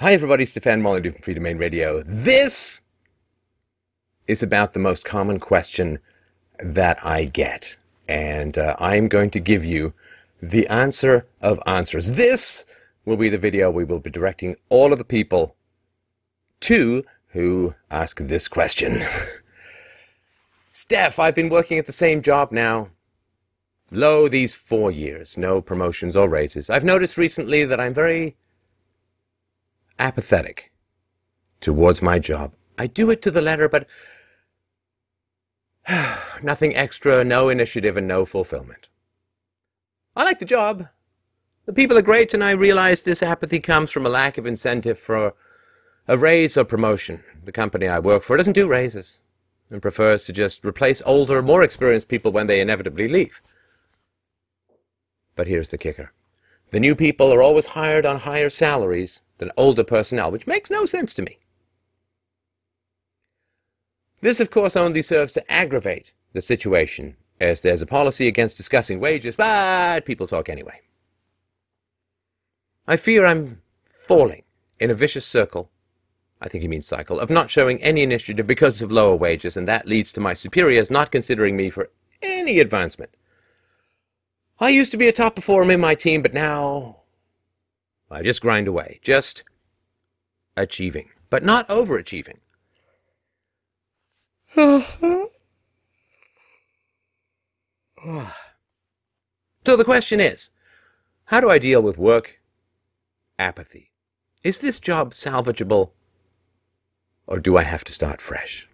Hi everybody, Stefan Molyneux from Freedomain Radio. This is about the most common question that I get, and I'm going to give you the answer of answers. This will be the video we will be directing all of the people to who ask this question. Steph, I've been working at the same job now, these 4 years, no promotions or raises. I've noticed recently that I'm very apathetic towards my job. I do it to the letter, but nothing extra, no initiative, and no fulfillment. I like the job. The people are great, and I realize this apathy comes from a lack of incentive for a raise or promotion. The company I work for doesn't do raises and prefers to just replace older, more experienced people when they inevitably leave. But here's the kicker. The new people are always hired on higher salaries than older personnel, which makes no sense to me. This, of course, only serves to aggravate the situation, as there's a policy against discussing wages, but people talk anyway. I fear I'm falling in a vicious circle, I think he means cycle, of not showing any initiative because of lower wages, and that leads to my superiors not considering me for any advancement. I used to be a top performer in my team, but now I just grind away, just achieving, but not overachieving. So the question is, how do I deal with work apathy? Is this job salvageable, or do I have to start fresh?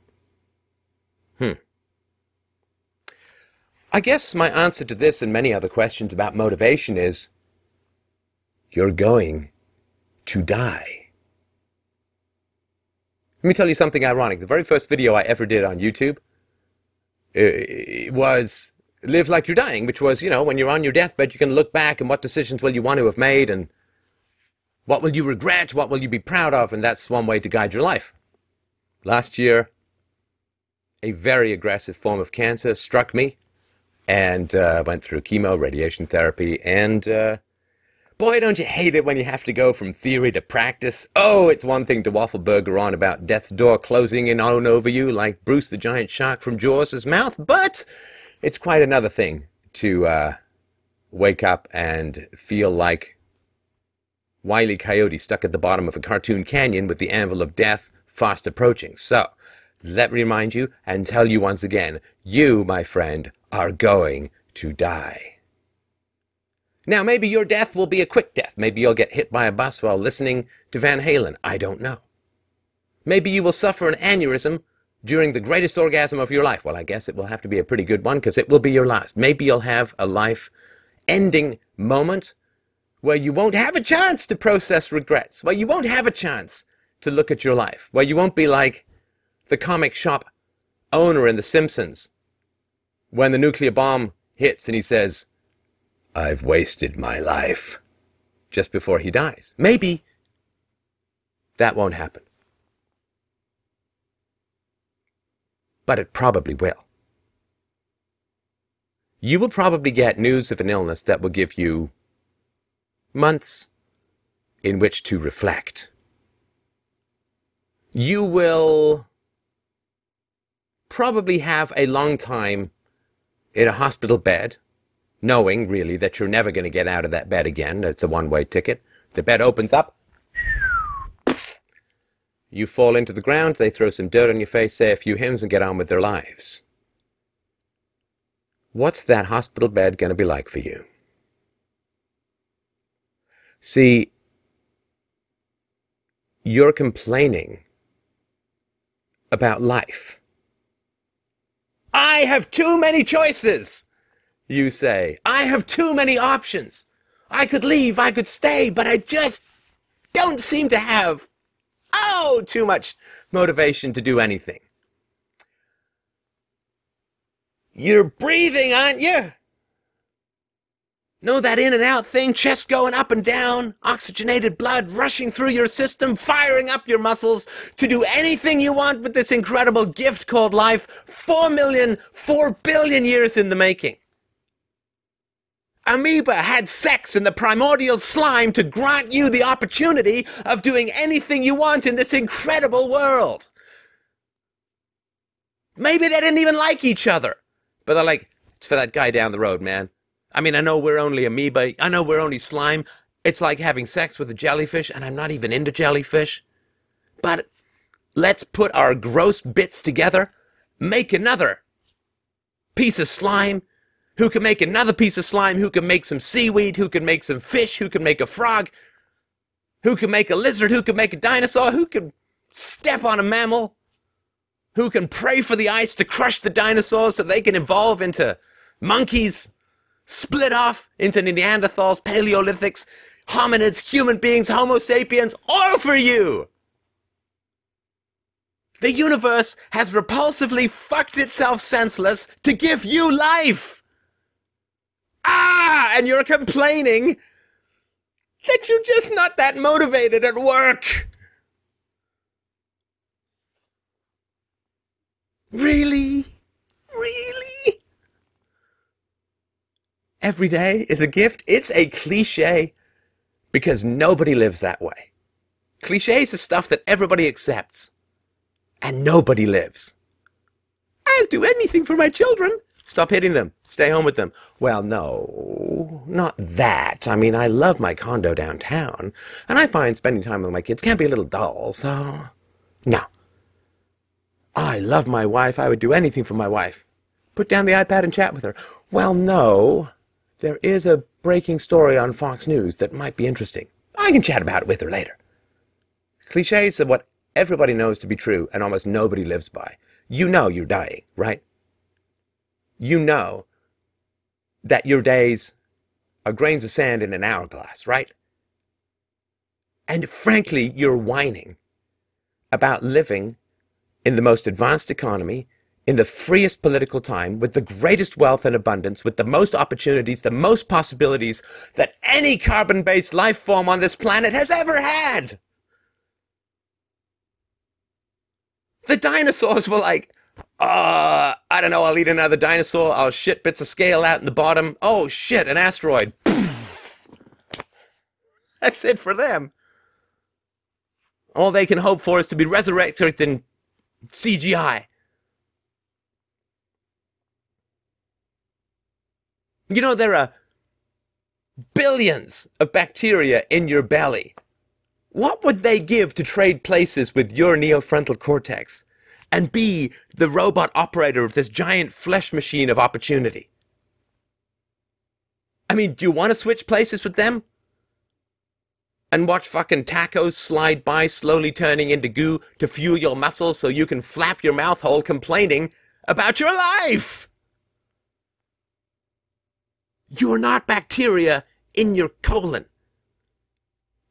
I guess my answer to this and many other questions about motivation is, you're going to die. Let me tell you something ironic. The very first video I ever did on YouTube was Live Like You're Dying, which was, when you're on your deathbed, you can look back and what decisions will you want to have made and what will you regret, what will you be proud of, and that's one way to guide your life. Last year, a very aggressive form of cancer struck me, and went through chemo, radiation therapy, and boy, don't you hate it when you have to go from theory to practice. Oh, it's one thing to waffle burger on about death's door closing in on over you like Bruce the giant shark from Jaws' mouth, but it's quite another thing to wake up and feel like Wile E. Coyote stuck at the bottom of a cartoon canyon with the anvil of death fast approaching. So, let me remind you and tell you once again, you, my friend, are going to die. Now, maybe your death will be a quick death. Maybe you'll get hit by a bus while listening to Van Halen. I don't know. Maybe you will suffer an aneurysm during the greatest orgasm of your life. Well, I guess it will have to be a pretty good one because it will be your last. Maybe you'll have a life-ending moment where you won't have a chance to process regrets, where you won't have a chance to look at your life, where you won't be like the comic shop owner in The Simpsons when the nuclear bomb hits and he says, "I've wasted my life," just before he dies. Maybe that won't happen. But it probably will. You will probably get news of an illness that will give you months in which to reflect. You will probably have a long time in a hospital bed, knowing, really, that you're never going to get out of that bed again. It's a one-way ticket. The bed opens up. You fall into the ground. They throw some dirt on your face, say a few hymns, and get on with their lives. What's that hospital bed going to be like for you? See, you're complaining about life. I have too many choices, you say. I have too many options. I could leave, I could stay, but I just don't seem to have, too much motivation to do anything. You're breathing, aren't you? Know that in and out thing, chest going up and down, oxygenated blood rushing through your system, firing up your muscles to do anything you want with this incredible gift called life, 4 billion years in the making. amoeba had sex in the primordial slime to grant you the opportunity of doing anything you want in this incredible world. Maybe they didn't even like each other, but they're like, it's for that guy down the road, man. I mean, I know we're only amoeba. I know we're only slime. It's like having sex with a jellyfish, and I'm not even into jellyfish. But let's put our gross bits together, make another piece of slime, who can make another piece of slime, who can make some seaweed, who can make some fish, who can make a frog, who can make a lizard, who can make a dinosaur, who can step on a mammal, who can pray for the ice to crush the dinosaurs so they can evolve into monkeys, split off into Neanderthals, Paleolithics, hominids, human beings, Homo sapiens, all for you! The universe has repulsively fucked itself senseless to give you life! Ah! And you're complaining that you're just not that motivated at work! Really? Really? Every day is a gift? It's a cliche because nobody lives that way. Cliches are stuff that everybody accepts and nobody lives. I'll do anything for my children. Stop hitting them. Stay home with them. Well, no, not that. I mean, I love my condo downtown and I find spending time with my kids can be a little dull, so no. I love my wife. I would do anything for my wife. Put down the iPad and chat with her. Well, no. There is a breaking story on Fox News that might be interesting. I can chat about it with her later. Cliches are what everybody knows to be true and almost nobody lives by. You know you're dying, right? You know that your days are grains of sand in an hourglass, right? And frankly, you're whining about living in the most advanced economy, in the freest political time, with the greatest wealth and abundance, with the most opportunities, the most possibilities that any carbon-based life form on this planet has ever had. The dinosaurs were like, I don't know, I'll eat another dinosaur, I'll shit bits of scale out in the bottom. Oh shit, an asteroid. That's it for them. All they can hope for is to be resurrected in CGI. You know, there are billions of bacteria in your belly. What would they give to trade places with your neofrontal cortex and be the robot operator of this giant flesh machine of opportunity? I mean, do you want to switch places with them? And watch fucking tacos slide by, slowly turning into goo to fuel your muscles so you can flap your mouth hole complaining about your life! You're not bacteria in your colon.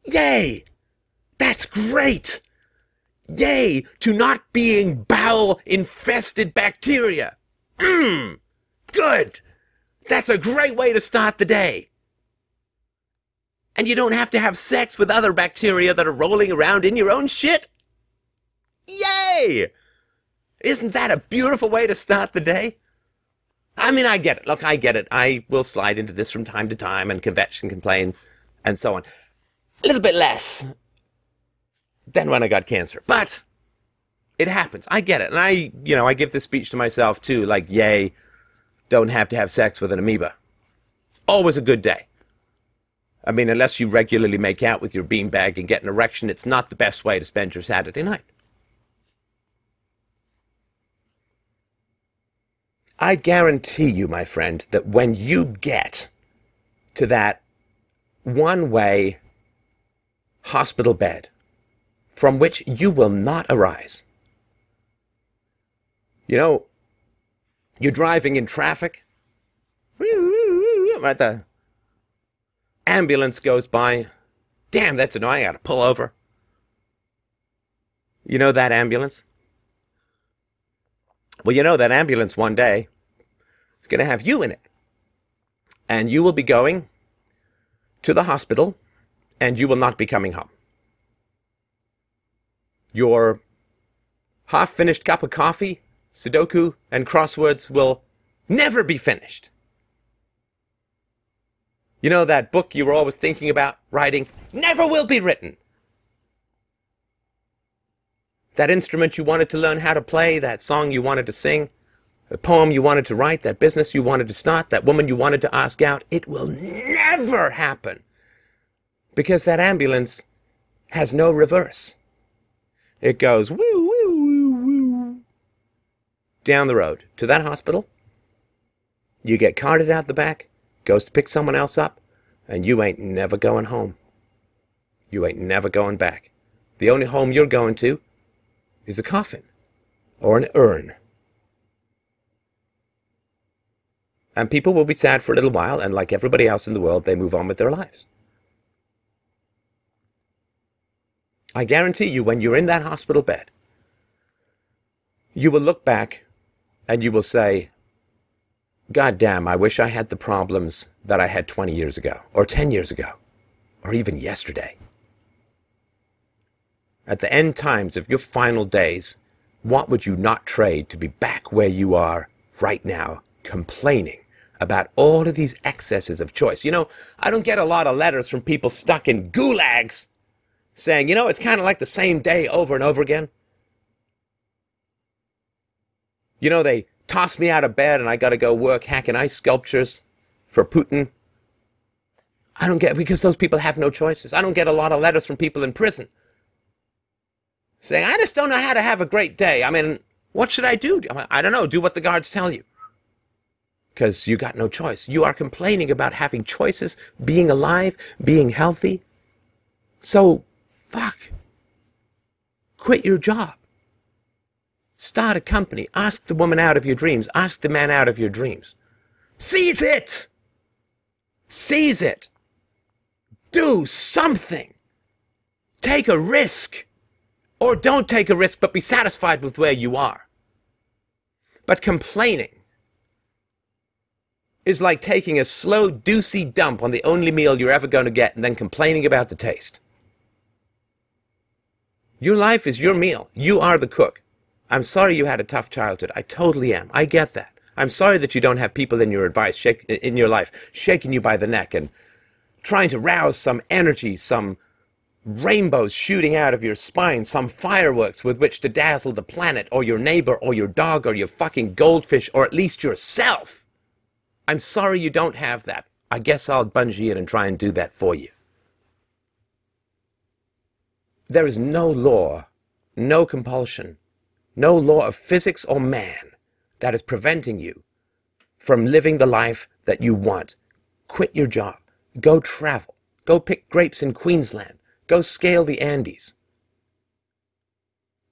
Yay! That's great! Yay to not being bowel-infested bacteria! Good! That's a great way to start the day. And you don't have to have sex with other bacteria that are rolling around in your own shit. Yay! Isn't that a beautiful way to start the day? I mean, I get it. Look, I get it. I will slide into this from time to time and kvetch and complain and so on. A little bit less than when I got cancer. But it happens. I get it. And I give this speech to myself too, like, yay, don't have to have sex with an amoeba. Always a good day. I mean, unless you regularly make out with your beanbag and get an erection, it's not the best way to spend your Saturday night. I guarantee you, my friend, that when you get to that one-way hospital bed from which you will not arise, you know, you're driving in traffic, right there. Ambulance goes by. Damn, that's annoying. I gotta pull over. You know that ambulance? Well, you know that ambulance one day is going to have you in it. And you will be going to the hospital and you will not be coming home. Your half-finished cup of coffee, Sudoku, and crosswords will never be finished. You know, that book you were always thinking about writing never will be written. That instrument you wanted to learn how to play, that song you wanted to sing, the poem you wanted to write, that business you wanted to start, that woman you wanted to ask out, it will never happen. Because that ambulance has no reverse. It goes woo, woo, woo, woo, down the road to that hospital. You get carted out the back, goes to pick someone else up, and you ain't never going home. You ain't never going back. The only home you're going to is a coffin or an urn. And people will be sad for a little while, and like everybody else in the world, they move on with their lives. I guarantee you, when you're in that hospital bed, you will look back and you will say, God damn, I wish I had the problems that I had 20 years ago, or 10 years ago, or even yesterday. At the end times of your final days, what would you not trade to be back where you are right now, complaining about all of these excesses of choice? You know, I don't get a lot of letters from people stuck in gulags saying, you know, it's kind of like the same day over and over again. You know, they toss me out of bed and I got to go work hacking ice sculptures for Putin. I don't get, because those people have no choices. I don't get a lot of letters from people in prison saying, I just don't know how to have a great day. I mean, what should I do? I don't know. Do what the guards tell you. Because you got no choice. You are complaining about having choices, being alive, being healthy. So, fuck. Quit your job. Start a company. Ask the woman out of your dreams. Ask the man out of your dreams. Seize it! Seize it! Do something! Take a risk! Or don't take a risk, but be satisfied with where you are. But complaining is like taking a slow, doozy dump on the only meal you're ever going to get and then complaining about the taste. Your life is your meal. You are the cook. I'm sorry you had a tough childhood. I totally am. I get that. I'm sorry that you don't have people in your life shaking you by the neck and trying to rouse some energy, some rainbows shooting out of your spine, some fireworks with which to dazzle the planet or your neighbor or your dog or your fucking goldfish or at least yourself. I'm sorry you don't have that. I guess I'll bungee in and try and do that for you. There is no law, no compulsion, no law of physics or man that is preventing you from living the life that you want. Quit your job. Go travel. Go pick grapes in Queensland. Go scale the Andes.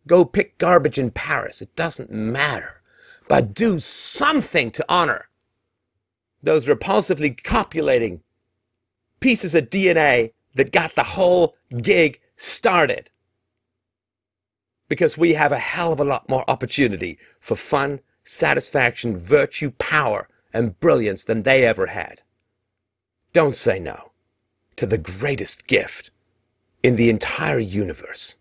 Go pick garbage in Paris. It doesn't matter. But do something to honor those repulsively copulating pieces of DNA that got the whole gig started. Because we have a hell of a lot more opportunity for fun, satisfaction, virtue, power, and brilliance than they ever had. Don't say no to the greatest gift in the entire universe.